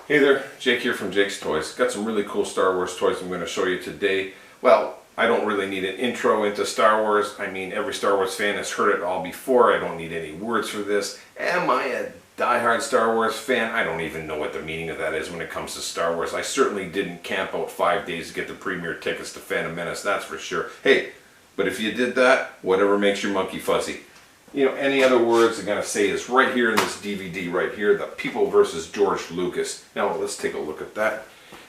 Hey there, Jake here from Jake's Toys. Got some really cool Star Wars toys I'm going to show you today. Well, I don't really need an intro into Star Wars. I mean, every Star Wars fan has heard it all before. I don't need any words for this. Am I a diehard Star Wars fan? I don't even know what the meaning of that is when it comes to Star Wars. I certainly didn't camp out 5 days to get the premiere tickets to Phantom Menace, that's for sure. Hey, but if you did that, whatever makes your monkey fuzzy. You know, any other words I'm going to say is right here in this DVD right here, The People versus George Lucas. Now let's take a look at that.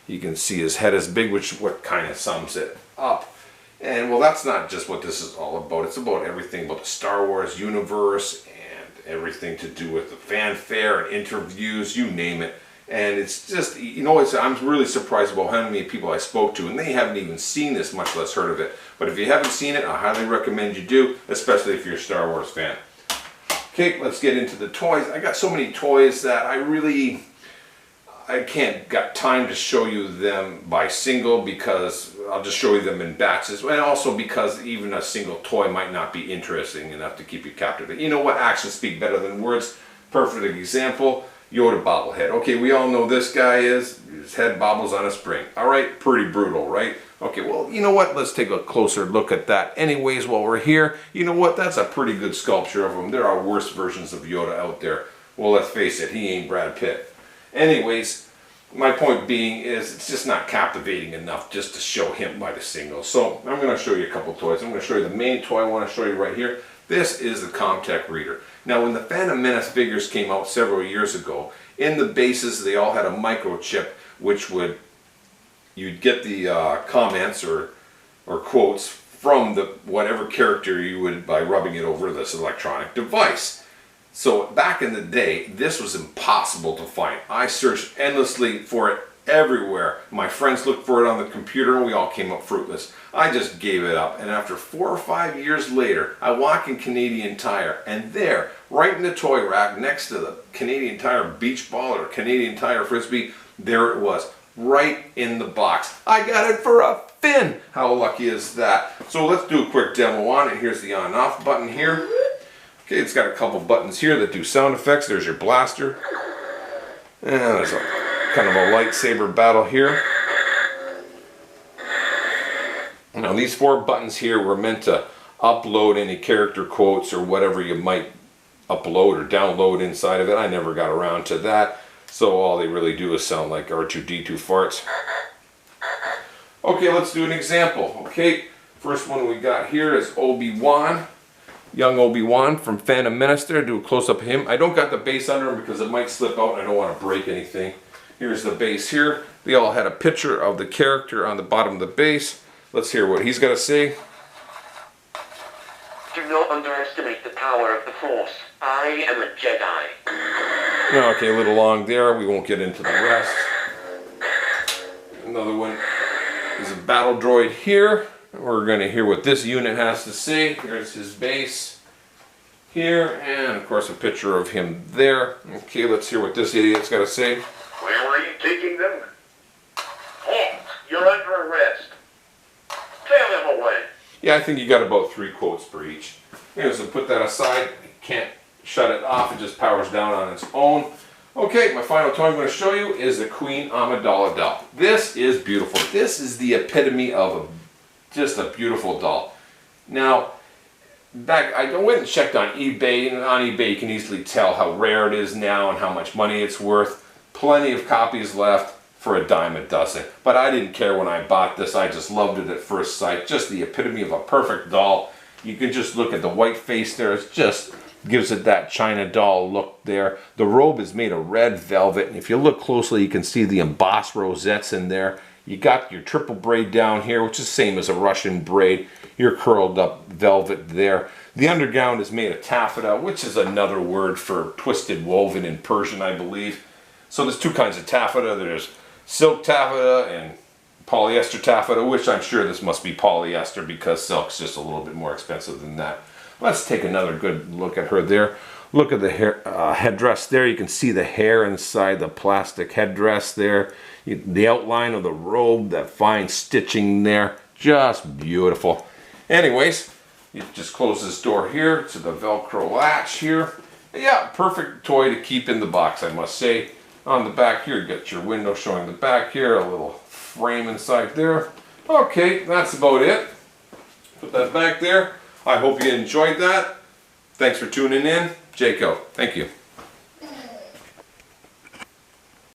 You can see his head is big, which what kind of sums it up. And well, that's not just what this is all about. It's about everything about the Star Wars universe and everything to do with the fanfare and interviews, you name it. And it's just, you know, I'm really surprised about how many people I spoke to, and they haven't even seen this, much less heard of it. But if you haven't seen it, I highly recommend you do, especially if you're a Star Wars fan. Okay, let's get into the toys. I got so many toys that I can't got time to show you them by single, because I'll just show you them in batches, and also because even a single toy might not be interesting enough to keep you captivated. You know what? Actions speak better than words. Perfect example. Yoda bobblehead. Okay, we all know this guy is. His head bobbles on a spring. Alright, pretty brutal, right? Okay, well, you know what? Let's take a closer look at that. Anyways, while we're here, you know what? That's a pretty good sculpture of him. There are worse versions of Yoda out there. Well, let's face it, he ain't Brad Pitt. Anyways, my point being is it's just not captivating enough just to show him by the single. So I'm going to show you a couple toys. I'm going to show you the main toy I want to show you right here. This is the CommTech Reader. Now, when the Phantom Menace figures came out several years ago, in the bases they all had a microchip, which you'd get the comments or quotes from the whatever character you would by rubbing it over this electronic device. So back in the day, this was impossible to find. I searched endlessly for it everywhere. My friends looked for it on the computer and we all came up fruitless. I just gave it up, and after 4 or 5 years later, I walk in Canadian Tire, and there, right in the toy rack next to the Canadian Tire beach ball or Canadian Tire frisbee, there it was, right in the box. I got it for a fin! How lucky is that? So let's do a quick demo on it. Here's the on off button here. Okay, it's got a couple buttons here that do sound effects. There's your blaster. And there's a kind of a lightsaber battle here. Now these 4 buttons here were meant to upload any character quotes or whatever you might upload or download inside of it. I never got around to that, so all they really do is sound like R2-D2 farts. Okay, let's do an example. Okay, first one we got here is Obi-Wan. Young Obi-Wan from Phantom Menace there. Do a close-up of him. I don't got the base under him because it might slip out and I don't want to break anything. Here's the base here. They all had a picture of the character on the bottom of the base. Let's hear what he's got to say. Do not underestimate the power of the Force. I am a Jedi. Okay, a little long there. We won't get into the rest. Another one is a battle droid here. We're going to hear what this unit has to say. Here's his base here, and of course a picture of him there. Okay, let's hear what this idiot's got to say. Where are you taking them? Halt! You're under arrest. Sail them away. Yeah, I think you got about 3 quotes per each. Here, so put that aside. You can't shut it off. It just powers down on its own. Okay, my final toy I'm going to show you is the Queen Amidala doll. This is beautiful. This is the epitome of just a beautiful doll. Now, I went and checked on eBay, and on eBay you can easily tell how rare it is now and how much money it's worth. Plenty of copies left for a dime a dozen. But I didn't care when I bought this. I just loved it at first sight. Just the epitome of a perfect doll. You can just look at the white face there. It just gives it that China doll look there. The robe is made of red velvet, and if you look closely you can see the embossed rosettes in there. You got your triple braid down here, which is the same as a Russian braid. Your curled up velvet there. The undergown is made of taffeta, which is another word for twisted woven in Persian, I believe. So there's 2 kinds of taffeta. There's silk taffeta and polyester taffeta, which I'm sure this must be polyester because silk's just a little bit more expensive than that. Let's take another good look at her there. Look at the hair, headdress there. You can see the hair inside the plastic headdress there. The outline of the robe, that fine stitching there. Just beautiful. Anyways, you just close this door here to the Velcro latch here. Yeah, perfect toy to keep in the box, I must say. On the back here, you got your window showing the back here, a little frame inside there. Okay, that's about it. Put that back there. I hope you enjoyed that. Thanks for tuning in. Jaco, thank you.